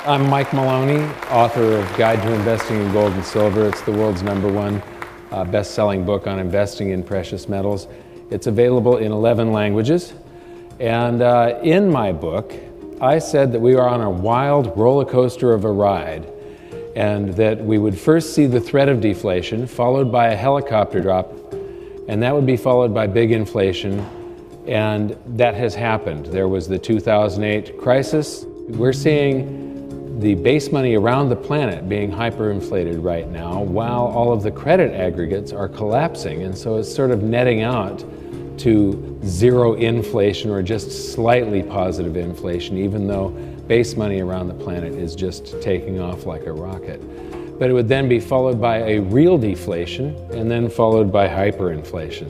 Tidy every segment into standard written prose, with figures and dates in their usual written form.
I'm Mike Maloney, author of Guide to Investing in Gold and Silver. It's the world's #1 best-selling book on investing in precious metals. It's available in 11 languages. And in my book, I said that we are on a wild roller coaster of a ride, and that we would first see the threat of deflation, followed by a helicopter drop, and that would be followed by big inflation, and that has happened. There was the 2008 crisis. We're seeing the base money around the planet being hyperinflated right now, while all of the credit aggregates are collapsing, and so it's sort of netting out to zero inflation or just slightly positive inflation, even though base money around the planet is just taking off like a rocket. But it would then be followed by a real deflation, and then followed by hyperinflation.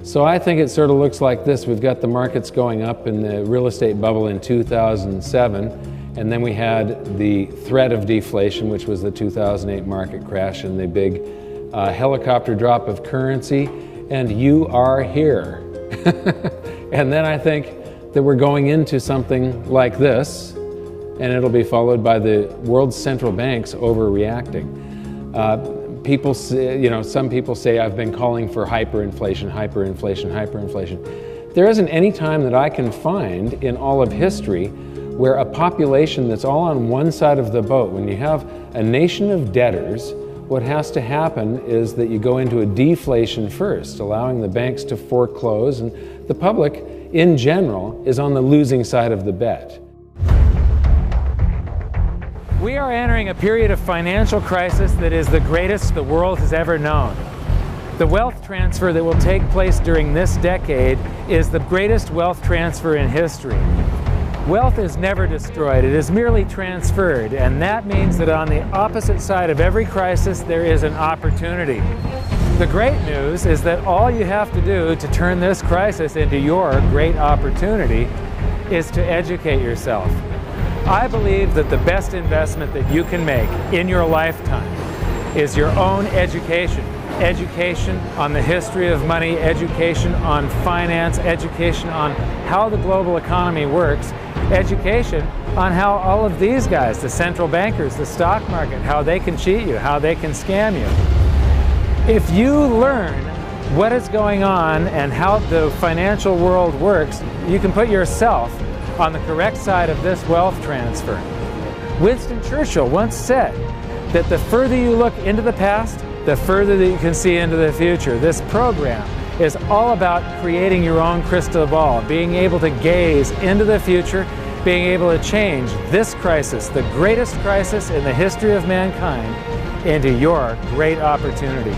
So I think it sort of looks like this. We've got the markets going up in the real estate bubble in 2007, and then we had the threat of deflation, which was the 2008 market crash and the big helicopter drop of currency, and you are here. And then I think that we're going into something like this, and it'll be followed by the world's central banks overreacting. People say, some people say I've been calling for hyperinflation, hyperinflation, hyperinflation. There isn't any time that I can find in all of history where a population that's all on one side of the boat, when you have a nation of debtors, what has to happen is that you go into a deflation first, allowing the banks to foreclose, and the public, in general, is on the losing side of the bet. We are entering a period of financial crisis that is the greatest the world has ever known. The wealth transfer that will take place during this decade is the greatest wealth transfer in history. Wealth is never destroyed, it is merely transferred, and that means that on the opposite side of every crisis there is an opportunity. The great news is that all you have to do to turn this crisis into your great opportunity is to educate yourself. I believe that the best investment that you can make in your lifetime is your own education. Education on the history of money, education on finance, education on how the global economy works, education on how all of these guys, the central bankers, the stock market, how they can cheat you, how they can scam you. If you learn what is going on and how the financial world works, you can put yourself on the correct side of this wealth transfer. Winston Churchill once said that the further you look into the past, the further that you can see into the future. This program is all about creating your own crystal ball, being able to gaze into the future, being able to change this crisis, the greatest crisis in the history of mankind, into your great opportunity.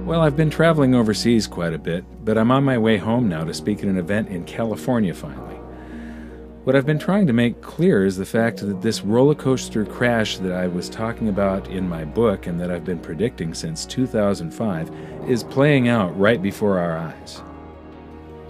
Well, I've been traveling overseas quite a bit, but I'm on my way home now to speak at an event in California finally. What I've been trying to make clear is the fact that this roller coaster crash that I was talking about in my book and that I've been predicting since 2005 is playing out right before our eyes.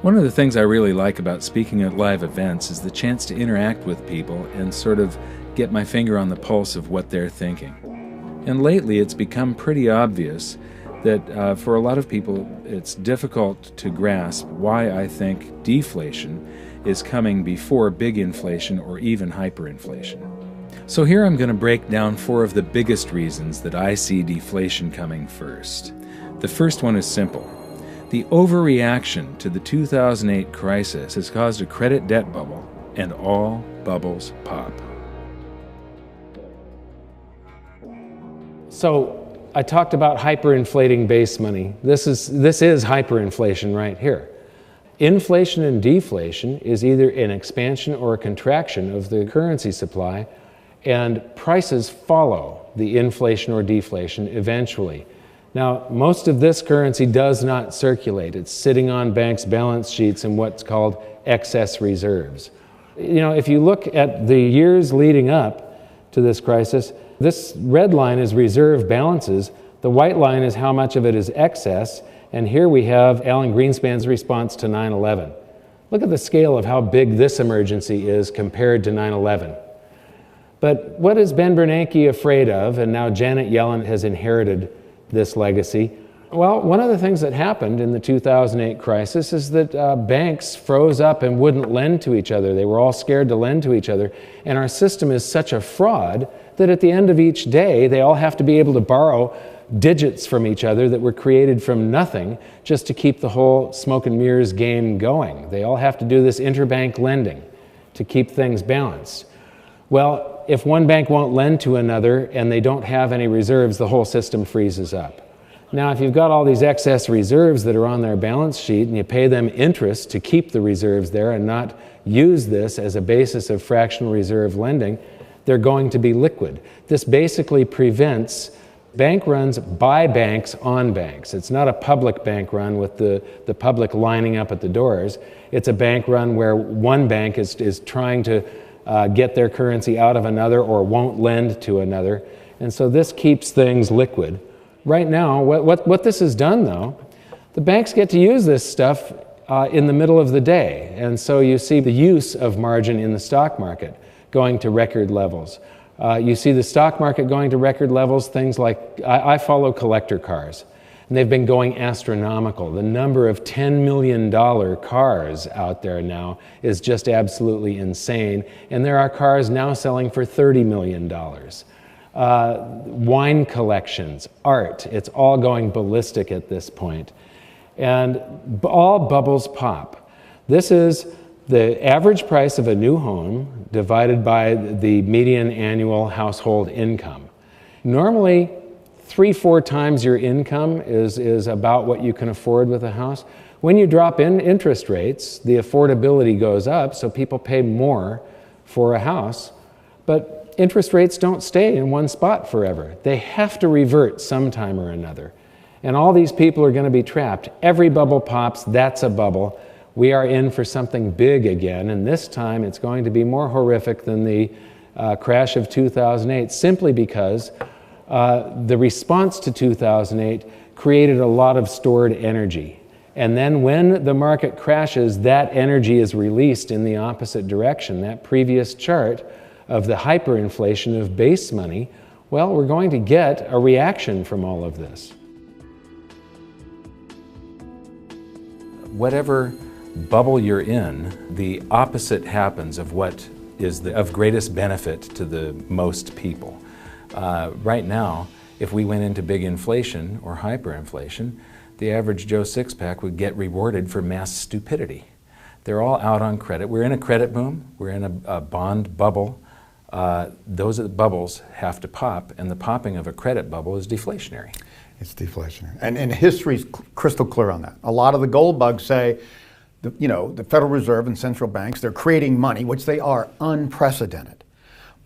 One of the things I really like about speaking at live events is the chance to interact with people and sort of get my finger on the pulse of what they're thinking. And lately it's become pretty obvious that for a lot of people it's difficult to grasp why I think deflation is coming before big inflation or even hyperinflation. So here I'm going to break down 4 of the biggest reasons that I see deflation coming first. The first one is simple. The overreaction to the 2008 crisis has caused a credit debt bubble, and all bubbles pop. So I talked about hyperinflating base money. This is hyperinflation right here. Inflation and deflation is either an expansion or a contraction of the currency supply, and prices follow the inflation or deflation eventually. Now, most of this currency does not circulate. It's sitting on banks' balance sheets in what's called excess reserves. If you look at the years leading up to this crisis, this red line is reserve balances. The white line is how much of it is excess. And here we have Alan Greenspan's response to 9/11. Look at the scale of how big this emergency is compared to 9/11. But what is Ben Bernanke afraid of, and now Janet Yellen has inherited this legacy? Well, one of the things that happened in the 2008 crisis is that banks froze up and wouldn't lend to each other. They were all scared to lend to each other. And our system is such a fraud that at the end of each day, they all have to be able to borrow digits from each other that were created from nothing just to keep the whole smoke and mirrors game going. They all have to do this interbank lending to keep things balanced. Well, if one bank won't lend to another and they don't have any reserves, the whole system freezes up. Now, if you've got all these excess reserves that are on their balance sheet and you pay them interest to keep the reserves there and not use this as a basis of fractional reserve lending, they're going to be liquid. This basically prevents bank runs by banks on banks. It's not a public bank run with the public lining up at the doors. It's a bank run where one bank is trying to get their currency out of another or won't lend to another. And so this keeps things liquid. Right now, what this has done, though, the banks get to use this stuff in the middle of the day. And so you see the use of margin in the stock market going to record levels. You see the stock market going to record levels, things like, I follow collector cars, and they've been going astronomical. The number of $10 million cars out there now is just absolutely insane, and there are cars now selling for $30 million. Wine collections, art, it's all going ballistic at this point. And all bubbles pop. This is the average price of a new home divided by the median annual household income. Normally, 3-4 times your income is about what you can afford with a house. When you drop in interest rates, the affordability goes up, so people pay more for a house. But interest rates don't stay in one spot forever. They have to revert sometime or another. And all these people are going to be trapped. Every bubble pops, that's a bubble. We are in for something big again, and this time it's going to be more horrific than the crash of 2008, simply because the response to 2008 created a lot of stored energy. And then when the market crashes, that energy is released in the opposite direction. That previous chart of the hyperinflation of base money, well, we're going to get a reaction from all of this. Whatever bubble you're in, the opposite happens of what is of greatest benefit to the most people. Right now, if we went into big inflation or hyperinflation, the average Joe six-pack would get rewarded for mass stupidity. They're all out on credit. We're in a credit boom. We're in a bond bubble. Those bubbles have to pop, and the popping of a credit bubble is deflationary. It's deflationary. And history's crystal clear on that. A lot of the gold bugs say, the Federal Reserve and central banks, they're creating money, which they are unprecedented.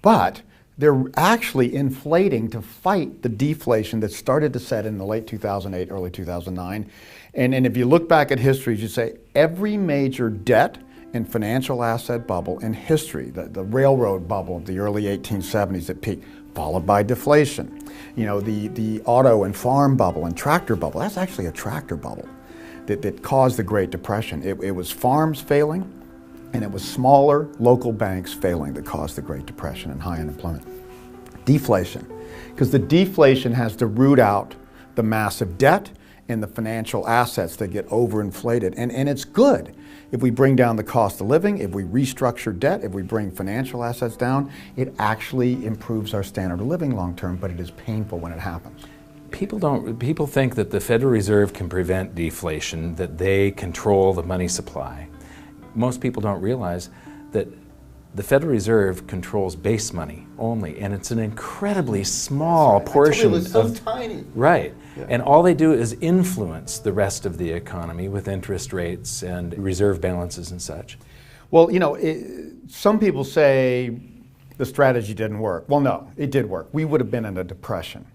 But they're actually inflating to fight the deflation that started to set in the late 2008, early 2009. And if you look back at history, you say every major debt and financial asset bubble in history, the railroad bubble of the early 1870s at peak, followed by deflation. The auto and farm bubble and tractor bubble, that's actually a tractor bubble that caused the Great Depression. It was farms failing, and it was smaller local banks failing that caused the Great Depression and high unemployment. Deflation, because the deflation has to root out the massive debt and the financial assets that get overinflated. And it's good if we bring down the cost of living, if we restructure debt, if we bring financial assets down, it actually improves our standard of living long term, but it is painful when it happens. People think that the Federal Reserve can prevent deflation, that they control the money supply. Most people don't realize that the Federal Reserve controls base money only, and it's an incredibly small portion. It's so tiny. Right. Yeah. And all they do is influence the rest of the economy with interest rates and reserve balances and such. Well, some people say the strategy didn't work. Well, no, it did work. We would have been in a depression,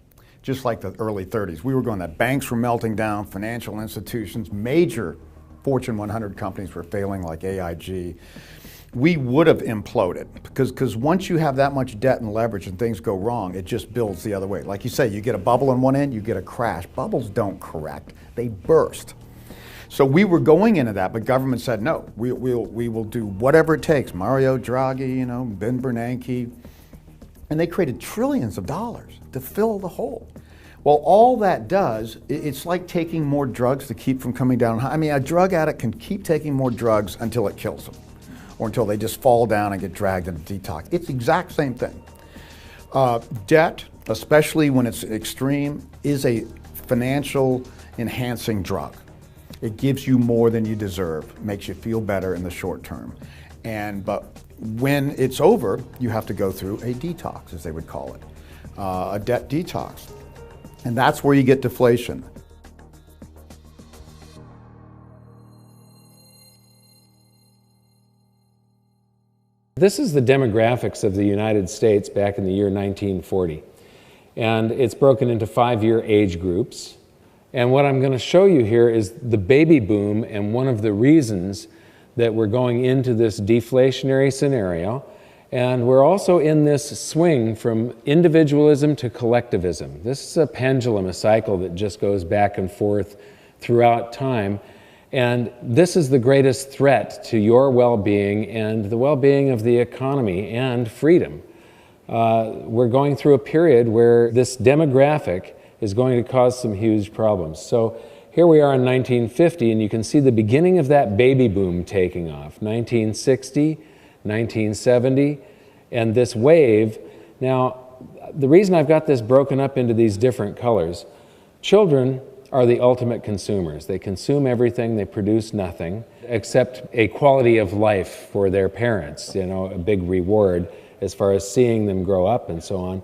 just like the early 30s. We were going that banks were melting down, financial institutions, major Fortune 100 companies were failing like AIG. We would have imploded because once you have that much debt and leverage and things go wrong, it just builds the other way. Like you say, you get a bubble on one end, you get a crash. Bubbles don't correct, they burst. So we were going into that, but government said, no, we will do whatever it takes. Mario Draghi, you know, Ben Bernanke, and they created trillions of dollars to fill the hole. Well, all that does, it's like taking more drugs to keep from coming down. I mean, a drug addict can keep taking more drugs until it kills them, or until they just fall down and get dragged into detox. It's the exact same thing. Debt, especially when it's extreme, is a financial enhancing drug. It gives you more than you deserve, makes you feel better in the short term. But when it's over, you have to go through a detox, as they would call it, a debt detox. And that's where you get deflation. This is the demographics of the United States back in the year 1940. And it's broken into 5-year age groups. And what I'm going to show you here is the baby boom, and one of the reasons that we're going into this deflationary scenario. And we're also in this swing from individualism to collectivism. This is a pendulum, a cycle that just goes back and forth throughout time. And this is the greatest threat to your well-being and the well-being of the economy and freedom. We're going through a period where this demographic is going to cause some huge problems. So here we are in 1950, and you can see the beginning of that baby boom taking off. 1960, 1970, and this wave. Now, the reason I've got this broken up into these different colors, children are the ultimate consumers. They consume everything, they produce nothing, except a quality of life for their parents, you know, a big reward as far as seeing them grow up and so on.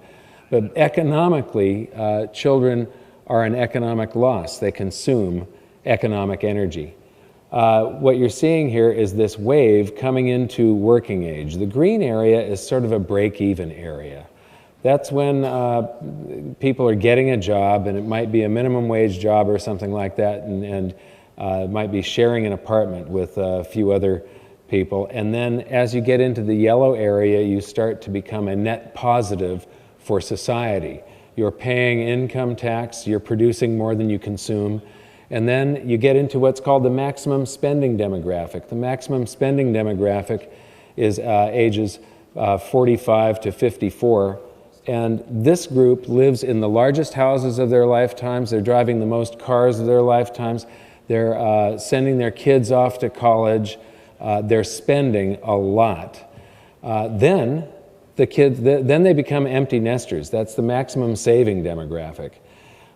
But economically, children are an economic loss. They consume economic energy. What you're seeing here is this wave coming into working age. The green area is sort of a break-even area. That's when people are getting a job, and it might be a minimum wage job or something like that, and might be sharing an apartment with a few other people. And then as you get into the yellow area, you start to become a net positive for society. You're paying income tax, you're producing more than you consume, and then you get into what's called the maximum spending demographic. The maximum spending demographic is ages 45 to 54, and this group lives in the largest houses of their lifetimes. They're driving the most cars of their lifetimes. They're sending their kids off to college. They're spending a lot. Then they become empty nesters. That's the maximum saving demographic.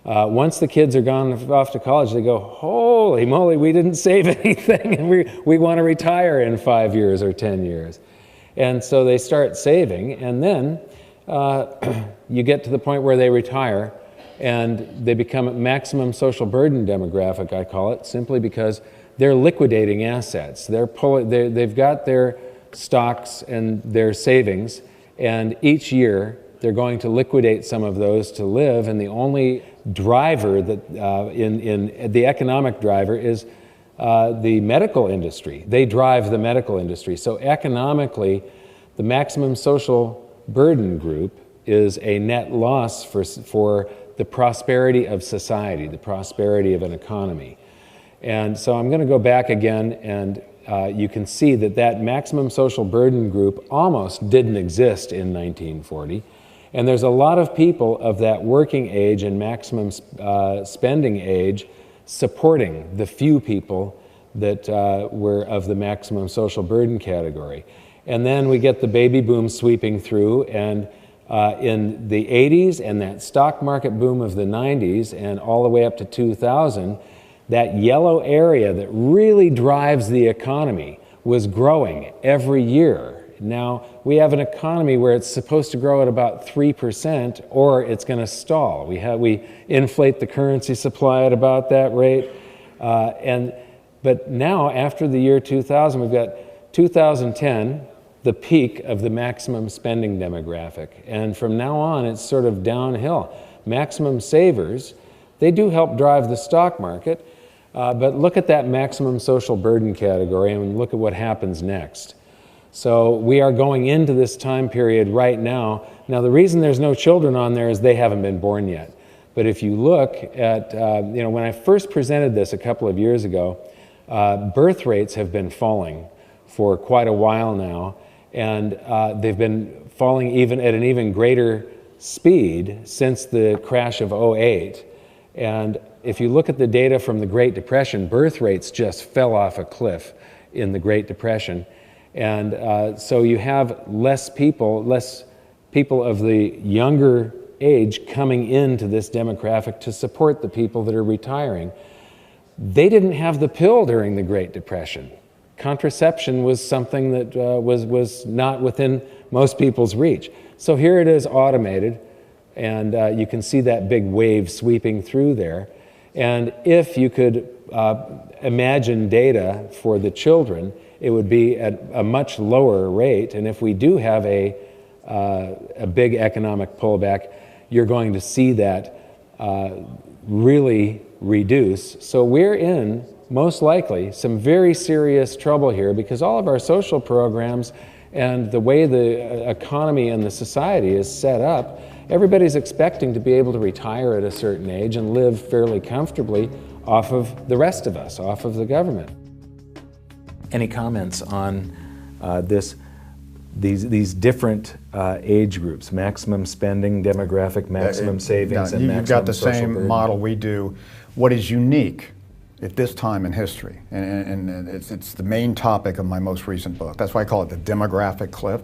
Once the kids are gone off to college, they go, holy moly, we didn't save anything, and we want to retire in 5 years or 10 years. And so they start saving, and then you get to the point where they retire, and they become a maximum social burden demographic, I call it, simply because they're liquidating assets. They've got their stocks and their savings, and each year they're going to liquidate some of those to live, and the only driver that in the economic driver is the medical industry. They drive the medical industry. So economically, the maximum social burden group is a net loss for the prosperity of society, the prosperity of an economy. And so I'm going to go back again, and you can see that maximum social burden group almost didn't exist in 1940. And there's a lot of people of that working age and maximum spending age supporting the few people that were of the maximum social burden category. And then we get the baby boom sweeping through, and in the 80s and that stock market boom of the 90s and all the way up to 2000, that yellow area that really drives the economy was growing every year. Now, we have an economy where it's supposed to grow at about 3%, or it's going to stall. We inflate the currency supply at about that rate. But now, after the year 2000, we've got 2010, the peak of the maximum spending demographic. And from now on, it's sort of downhill. Maximum savers, they do help drive the stock market, but look at that maximum social burden category and look at what happens next. So we are going into this time period right now. Now, the reason there's no children on there is they haven't been born yet. But if you look at, when I first presented this a couple of years ago, birth rates have been falling for quite a while now, and they've been falling even at an even greater speed since the crash of '08. And if you look at the data from the Great Depression, birth rates just fell off a cliff in the Great Depression. And so you have less people of the younger age coming into this demographic to support the people that are retiring. They didn't have the pill during the Great Depression. Contraception was something that was not within most people's reach. So here it is automated, and you can see that big wave sweeping through there. And if you could imagine data for the children, it would be at a much lower rate. And if we do have a big economic pullback, you're going to see that really reduce. So we're in, most likely, some very serious trouble here, because all of our social programs and the way the economy and the society is set up, everybody's expecting to be able to retire at a certain age and live fairly comfortably off of the rest of us, off of the government. Any comments on these different age groups, maximum spending, demographic, maximum savings, and maximum you've got the social same burden? model we do. What is unique at this time in history, and it's the main topic of my most recent book. That's why I call it the demographic cliff.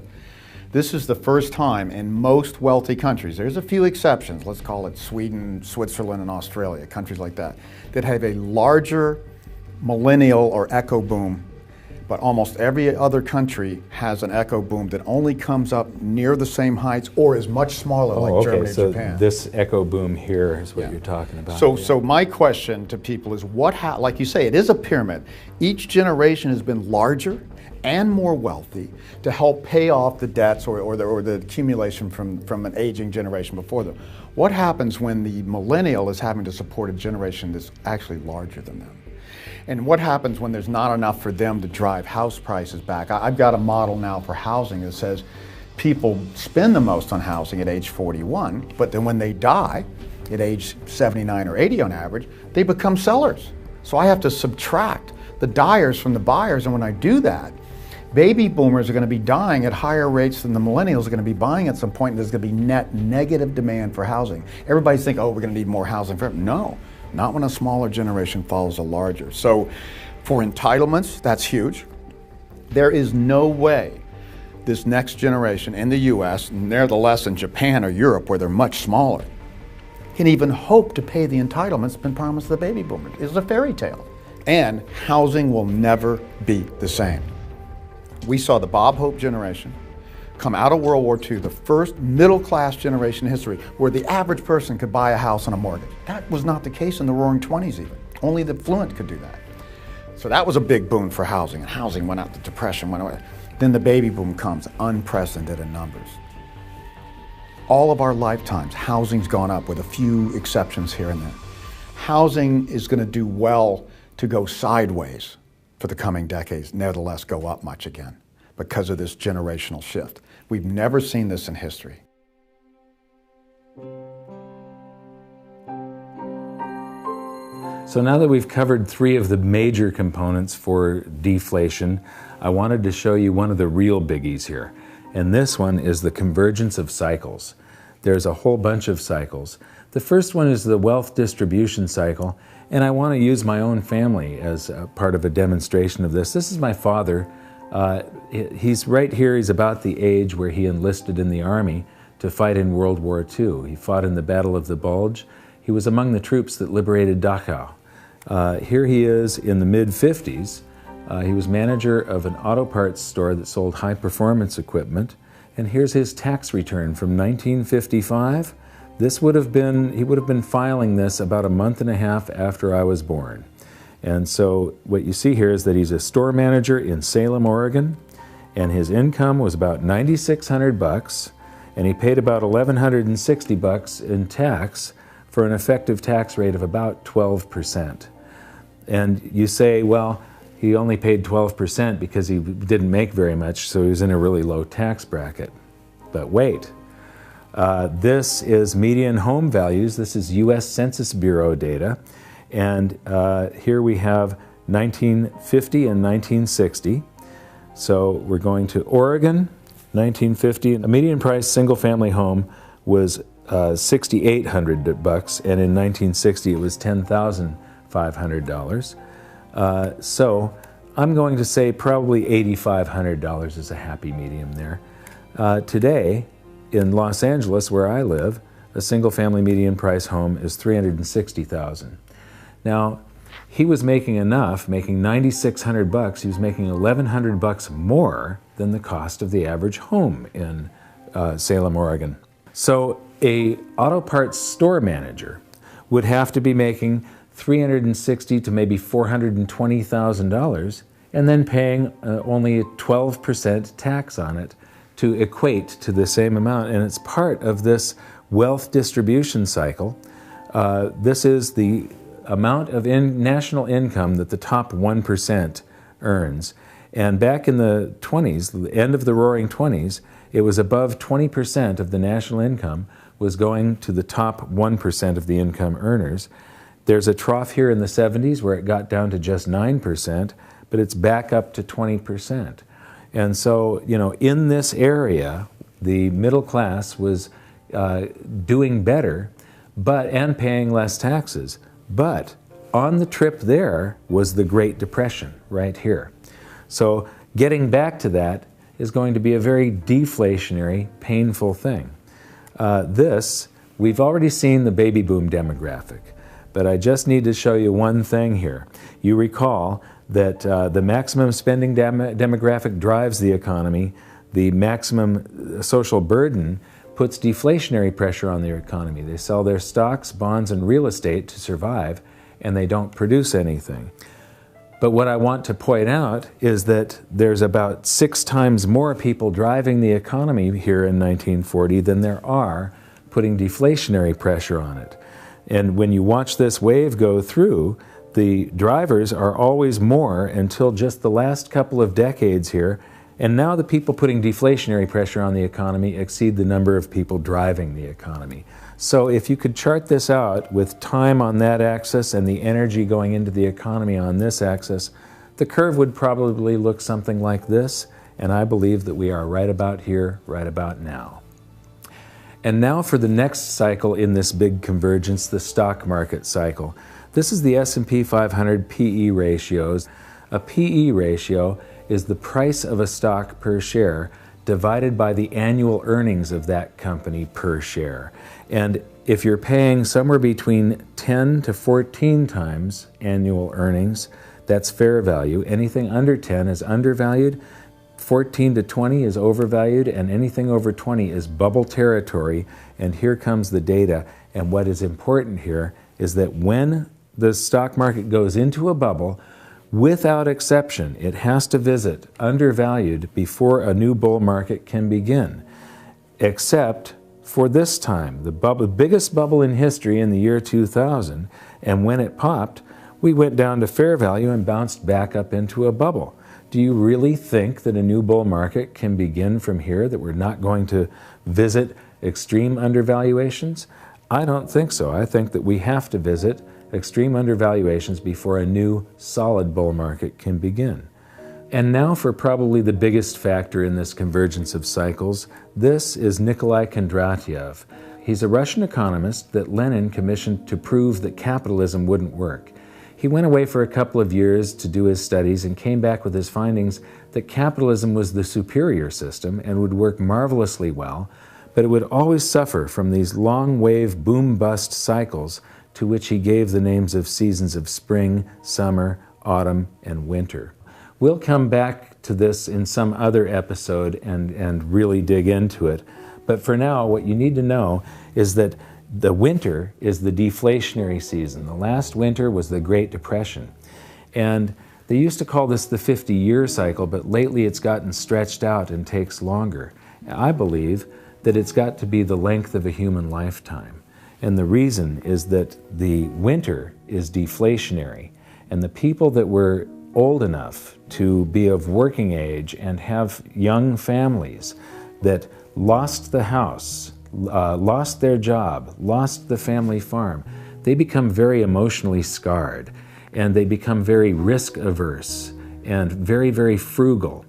This is the first time in most wealthy countries, there's a few exceptions, let's call it Sweden, Switzerland, and Australia, countries like that have a larger millennial or echo boom. But almost every other country has an echo boom that only comes up near the same heights or is much smaller, like Germany and Japan. This echo boom here is what you're talking about. So my question to people is, like you say, it is a pyramid. Each generation has been larger and more wealthy to help pay off the debts or the accumulation from an aging generation before them. What happens when the millennial is having to support a generation that's actually larger than them? And what happens when there's not enough for them to drive house prices back? I've got a model now for housing that says people spend the most on housing at age 41, but then when they die at age 79 or 80 on average, they become sellers. So I have to subtract the dyers from the buyers, and when I do that, baby boomers are going to be dying at higher rates than the millennials are going to be buying at some point, and there's going to be net negative demand for housing. Everybody's thinking, oh, we're going to need more housing forever. No. Not when a smaller generation follows a larger. So for entitlements, that's huge. There is no way this next generation in the US, and nevertheless in Japan or Europe where they're much smaller, can even hope to pay the entitlements that's been promised to the baby boomers. It's a fairy tale. And housing will never be the same. We saw the Bob Hope generation come out of World War II, the first middle-class generation in history where the average person could buy a house on a mortgage. That was not the case in the Roaring '20s even. Only the affluent could do that. So that was a big boon for housing, and housing went out, the depression went away. Then the baby boom comes, unprecedented in numbers. All of our lifetimes, housing's gone up with a few exceptions here and there. Housing is going to do well to go sideways for the coming decades, nevertheless go up much again because of this generational shift. We've never seen this in history. So now that we've covered three of the major components for deflation, I wanted to show you one of the real biggies here. And this one is the convergence of cycles. There's a whole bunch of cycles. The first one is the wealth distribution cycle, and I want to use my own family as a part of a demonstration of this. This is my father. He's right here. He's about the age where he enlisted in the Army to fight in World War II. He fought in the Battle of the Bulge. He was among the troops that liberated Dachau. Here he is in the mid-50s. He was manager of an auto parts store that sold high-performance equipment. And here's his tax return from 1955. He would have been filing this about a month and a half after I was born. And so what you see here is that he's a store manager in Salem, Oregon, and his income was about $9,600, and he paid about $1,160 in tax for an effective tax rate of about 12%. And you say, well, he only paid 12% because he didn't make very much, so he was in a really low tax bracket. But wait, this is median home values. This is U.S. Census Bureau data. And here we have 1950 and 1960. So we're going to Oregon, 1950. A median price single-family home was $6,800, and in 1960 it was $10,500. So I'm going to say probably $8,500 is a happy medium there. Today, in Los Angeles, where I live, a single-family median price home is $360,000. Now, he was making enough, making $9,600. He was making $1,100 more than the cost of the average home in Salem, Oregon. So a auto parts store manager would have to be making $360,000 to maybe $420,000 and then paying only a 12% tax on it to equate to the same amount. And it's part of this wealth distribution cycle. This is the amount of national income that the top 1% earns. And back in the 20s, the end of the Roaring 20s, it was above 20% of the national income was going to the top 1% of the income earners. There's a trough here in the 70s where it got down to just 9%, but it's back up to 20%. And so, you know, in this area, the middle class was doing better, and paying less taxes. But on the trip there was the Great Depression right here. So getting back to that is going to be a very deflationary, painful thing. We've already seen the baby boom demographic, but I just need to show you one thing here. You recall that the maximum spending demographic drives the economy. The maximum social burden puts deflationary pressure on their economy. They sell their stocks, bonds, and real estate to survive, and they don't produce anything. But what I want to point out is that there's about 6 times more people driving the economy here in 1940 than there are putting deflationary pressure on it. And when you watch this wave go through, the drivers are always more until just the last couple of decades here. And now the people putting deflationary pressure on the economy exceed the number of people driving the economy. So if you could chart this out with time on that axis and the energy going into the economy on this axis, the curve would probably look something like this. And I believe that we are right about here, right about now. And now for the next cycle in this big convergence, the stock market cycle. This is the S&P 500 PE ratios. A PE ratio is the price of a stock per share divided by the annual earnings of that company per share. And if you're paying somewhere between 10 to 14 times annual earnings, that's fair value. Anything under 10 is undervalued. 14 to 20 is overvalued, and anything over 20 is bubble territory. And here comes the data. And what is important here is that when the stock market goes into a bubble, without exception, it has to visit undervalued before a new bull market can begin. Except for this time, the biggest bubble in history in the year 2000, and when it popped, we went down to fair value and bounced back up into a bubble. Do you really think that a new bull market can begin from here, that we're not going to visit extreme undervaluations? I don't think so. I think that we have to visit extreme undervaluations before a new solid bull market can begin. And now for probably the biggest factor in this convergence of cycles. This is Nikolai Kondratyev. He's a Russian economist that Lenin commissioned to prove that capitalism wouldn't work. He went away for a couple of years to do his studies and came back with his findings that capitalism was the superior system and would work marvelously well, but it would always suffer from these long wave boom-bust cycles to which he gave the names of seasons of spring, summer, autumn, and winter. We'll come back to this in some other episode and really dig into it. But for now, what you need to know is that the winter is the deflationary season. The last winter was the Great Depression. And they used to call this the 50-year cycle, but lately it's gotten stretched out and takes longer. I believe that it's got to be the length of a human lifetime. And the reason is that the winter is deflationary. And the people that were old enough to be of working age and have young families that lost the house, lost their job, lost the family farm, they become very emotionally scarred. and they become very risk averse and very, very frugal.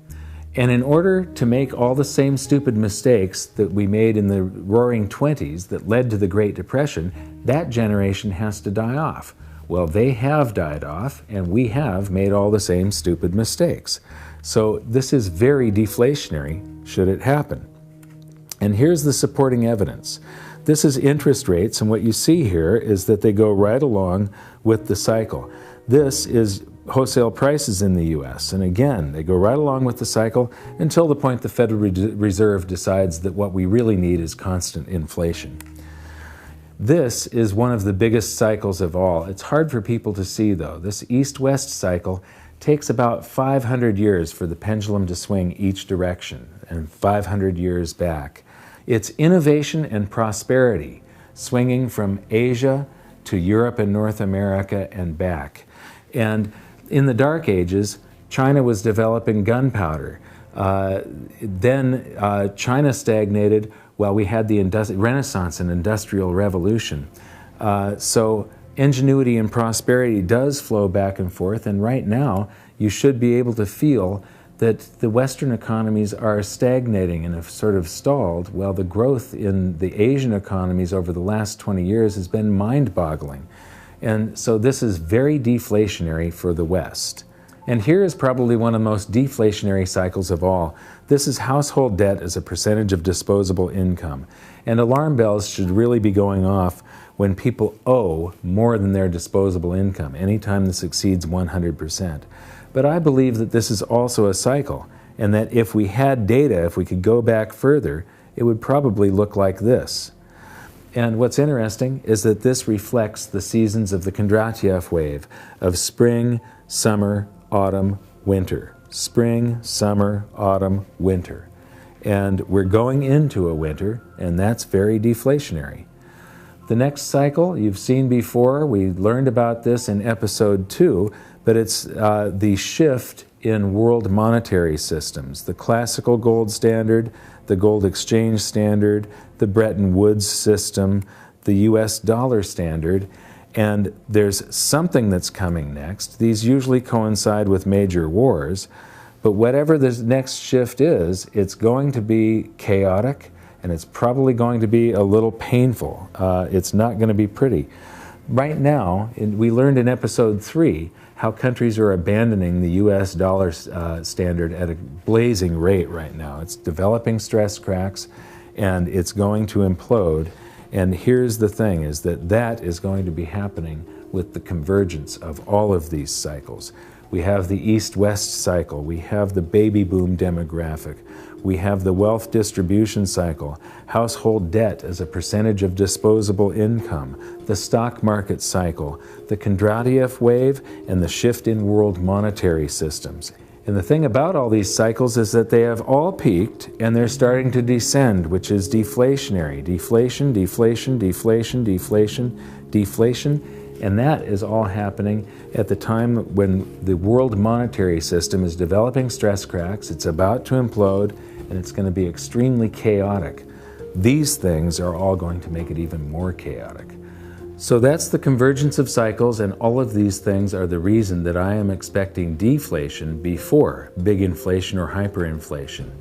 And in order to make all the same stupid mistakes that we made in the roaring 20s that led to the Great Depression, that generation has to die off. Well, they have died off, and we have made all the same stupid mistakes. So this is very deflationary, should it happen. And here's the supporting evidence. This is interest rates, and what you see here is that they go right along with the cycle. This is wholesale prices in the U.S., and again, they go right along with the cycle until the point the Federal Reserve decides that what we really need is constant inflation. This is one of the biggest cycles of all. It's hard for people to see, though. This east-west cycle takes about 500 years for the pendulum to swing each direction, and 500 years back. It's innovation and prosperity, swinging from Asia to Europe and North America and back. And in the Dark Ages, China was developing gunpowder. Then China stagnated while we had the Renaissance and Industrial Revolution. So ingenuity and prosperity does flow back and forth, and right now you should be able to feel that the Western economies are stagnating and have sort of stalled, while the growth in the Asian economies over the last 20 years has been mind-boggling. And so this is very deflationary for the West. And here is probably one of the most deflationary cycles of all. This is household debt as a percentage of disposable income. And alarm bells should really be going off when people owe more than their disposable income, anytime this exceeds 100%. But I believe that this is also a cycle, and that if we had data, if we could go back further, it would probably look like this. And what's interesting is that this reflects the seasons of the Kondratiev wave of spring, summer, autumn, winter. Spring, summer, autumn, winter. And we're going into a winter, and that's very deflationary. The next cycle you've seen before, we learned about this in episode 2, but it's the shift in world monetary systems. The classical gold standard, the gold exchange standard, the Bretton Woods system, the US dollar standard, and there's something that's coming next. These usually coincide with major wars, but whatever this next shift is, it's going to be chaotic, and it's probably going to be a little painful. It's not going to be pretty. Right now, we learned in episode 3 how countries are abandoning the US dollar standard at a blazing rate right now. It's developing stress cracks, and it's going to implode. And here's the thing, is that that is going to be happening with the convergence of all of these cycles. We have the East-West cycle, we have the baby boom demographic, we have the wealth distribution cycle, household debt as a percentage of disposable income, the stock market cycle, the Kondratiev wave, and the shift in world monetary systems. And the thing about all these cycles is that they have all peaked and they're starting to descend, which is deflationary. Deflation, deflation, deflation, deflation, deflation. And that is all happening at the time when the world monetary system is developing stress cracks, it's about to implode, and it's going to be extremely chaotic. These things are all going to make it even more chaotic. So that's the convergence of cycles, and all of these things are the reason that I am expecting deflation before big inflation or hyperinflation.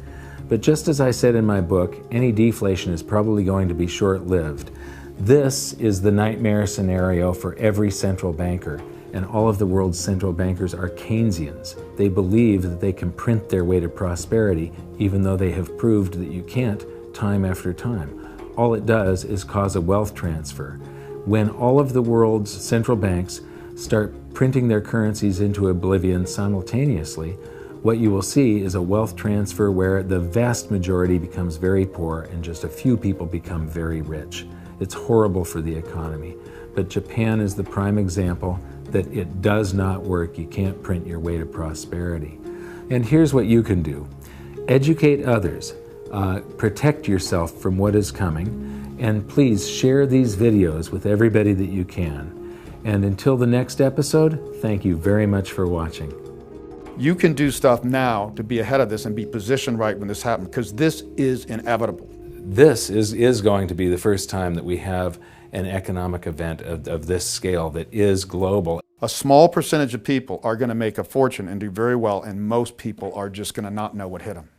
But just as I said in my book, any deflation is probably going to be short-lived. This is the nightmare scenario for every central banker, and all of the world's central bankers are Keynesians. They believe that they can print their way to prosperity, even though they have proved that you can't time after time. All it does is cause a wealth transfer. When all of the world's central banks start printing their currencies into oblivion simultaneously, what you will see is a wealth transfer where the vast majority becomes very poor and just a few people become very rich. It's horrible for the economy, but Japan is the prime example that it does not work. You can't print your way to prosperity. And here's what you can do. Educate others, protect yourself from what is coming, and please share these videos with everybody that you can. And until the next episode, thank you very much for watching. You can do stuff now to be ahead of this and be positioned right when this happens, because this is inevitable. This is going to be the first time that we have an economic event of this scale that is global. A small percentage of people are going to make a fortune and do very well, and most people are just going to not know what hit them.